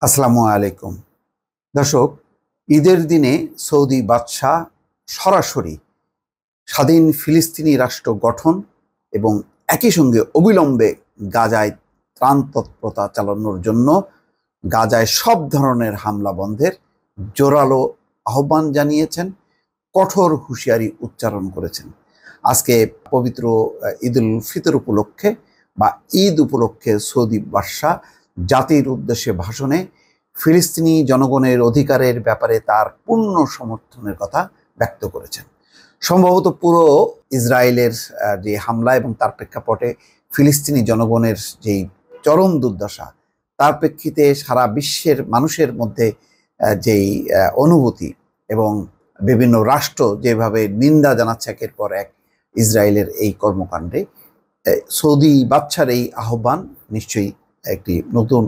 আসসালামু আলাইকুম। দর্শক, ঈদের দিনে সৌদি বাদশাহ সরাসরি স্বাধীন ফিলিস্তিনি রাষ্ট্র গঠন এবং একই সঙ্গে অবিলম্বে গাজায় ত্রাণ তৎপরতা চালানোর জন্য গাজায় সব ধরনের হামলা বন্ধের জোরালো আহ্বান জানিয়েছেন, কঠোর হুঁশিয়ারি উচ্চারণ করেছেন। আজকে পবিত্র ঈদুল ফিতর উপলক্ষে বা ঈদ উপলক্ষে সৌদি বাদশাহ জাতির উদ্দেশ্যে ভাষণে ফিলিস্তিনি জনগণের অধিকারের ব্যাপারে তার পূর্ণ সমর্থনের কথা ব্যক্ত করেছেন। সম্ভবত পুরো ইসরায়েলের যে হামলা এবং তার প্রেক্ষাপটে ফিলিস্তিনি জনগণের যেই চরম দুর্দশা, তার প্রেক্ষিতে সারা বিশ্বের মানুষের মধ্যে যেই অনুভূতি এবং বিভিন্ন রাষ্ট্র যেভাবে নিন্দা জানাচ্ছে একের পর এক ইসরায়েলের এই কর্মকাণ্ডে, সৌদি বাদশার এই আহ্বান নিশ্চয়ই একটি নতুন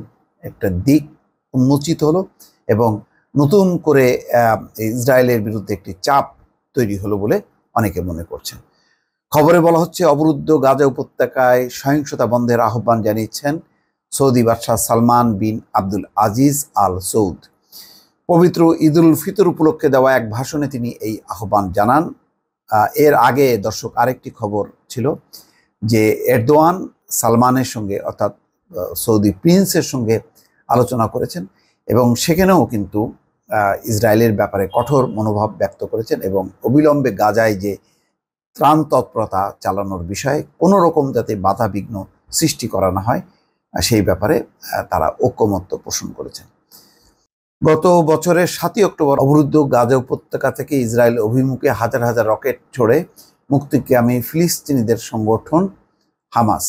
একটা দিক উন্মোচিত হলো এবং নতুন করে ইসরায়েলের বিরুদ্ধে একটি চাপ তৈরি হলো বলে অনেকে মনে করছেন। খবরে বলা হচ্ছে, অবরুদ্ধ গাজা উপত্যকায় সহিংসতা বন্ধের আহ্বান জানিয়েছেন সৌদি বাদশাহ সালমান বিন আব্দুল আজিজ আল সৌদ। পবিত্র ঈদুল ফিতর উপলক্ষে দেওয়া এক ভাষণে তিনি এই আহ্বান জানান। এর আগে দর্শক আরেকটি খবর ছিল যে এরদোয়ান সালমানের সঙ্গে অর্থাৎ সৌদি প্রিন্সের সঙ্গে আলোচনা করেছেন এবং সেখানেও কিন্তু ইসরায়েলের ব্যাপারে কঠোর মনোভাব ব্যক্ত করেছেন এবং অবিলম্বে গাজায় যে ত্রাণ তৎপরতা চালানোর বিষয়ে কোনো রকম যাতে বাধা বিঘ্ন সৃষ্টি করা না হয় সেই ব্যাপারে তারা ঐকমত্য পোষণ করেছেন। গত বছরের 7ই অক্টোবর অবরুদ্ধ গাজা উপত্যকা থেকে ইসরায়েল অভিমুখে হাজার হাজার রকেট ছড়ে মুক্তিকামী ফিলিস্তিনিদের সংগঠন হামাস।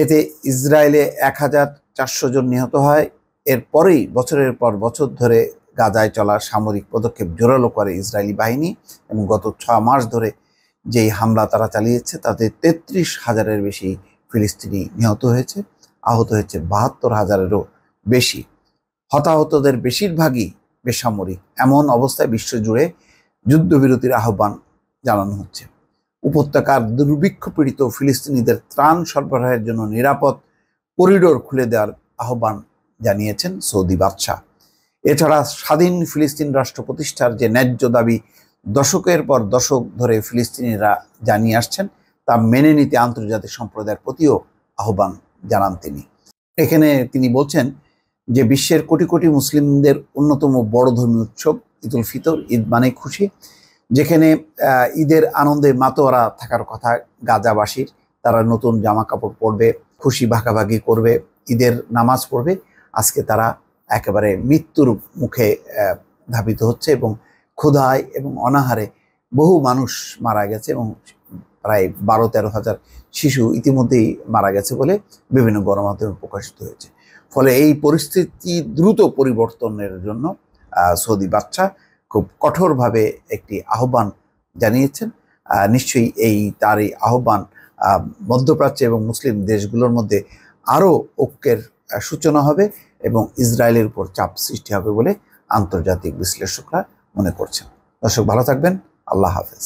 এতে ইসরায়েলে 1400 জন নিহত হয়। এরপরেই বছরের পর বছর ধরে গাজায় চলা সামরিক পদক্ষেপ জোরালো করে ইসরায়েলি বাহিনী এবং গত 6 মাস ধরে যেই হামলা তারা চালিয়েছে তাতে 33,000-এর বেশি ফিলিস্তিনি নিহত হয়েছে, আহত হয়েছে 72,000-এরও বেশি। হতাহতদের বেশিরভাগই বেসামরিক। এমন অবস্থায় বিশ্বজুড়ে যুদ্ধবিরতির আহ্বান জানানো হচ্ছে। উপত্যকার দুর্ভিক্ষ পীড়িত ফিলিস্তিনিদের ত্রাণ সরবরাহের জন্য নিরাপদ করিডোর খুলে দেওয়ার আহ্বান জানিয়েছেন সৌদি বাদশাহ। এছাড়া স্বাধীন ফিলিস্তিন রাষ্ট্র প্রতিষ্ঠার যে ন্যায্য দাবি দশকের পর দশক ধরে ফিলিস্তিনিরা জানিয়ে আসছেন তা মেনে নিতে আন্তর্জাতিক সম্প্রদায়ের প্রতিও আহ্বান জানান তিনি। এখানে তিনি বলছেন যে বিশ্বের কোটি কোটি মুসলিমদের অন্যতম বড় ধর্মীয় উৎসব ঈদুল ফিতর, ঈদ মানে খুশি, যেখানে ঈদের আনন্দে মাতোয়ারা থাকার কথা গাজাবাসীর। তারা নতুন জামা কাপড় পরবে, খুশি ভাগাভাগি করবে, ঈদের নামাজ পড়বে। আজকে তারা একেবারে মৃত্যুর মুখে ধাবিত হচ্ছে এবং ক্ষুধায় এবং অনাহারে বহু মানুষ মারা গেছে এবং প্রায় 12-13 হাজার শিশু ইতিমধ্যেই মারা গেছে বলে বিভিন্ন গণমাধ্যমে প্রকাশিত হয়েছে। ফলে এই পরিস্থিতি দ্রুত পরিবর্তনের জন্য সৌদি বাদশাহ খুব কঠোরভাবে একটি আহ্বান জানিয়েছেন। নিশ্চয়ই তার এই আহ্বান মধ্যপ্রাচ্য এবং মুসলিম দেশগুলোর মধ্যে আরও ঐক্যের সূচনা হবে এবং ইসরায়েলের উপর চাপ সৃষ্টি হবে বলে আন্তর্জাতিক বিশ্লেষকরা মনে করছেন। দর্শক, ভালো থাকবেন। আল্লাহ হাফেজ।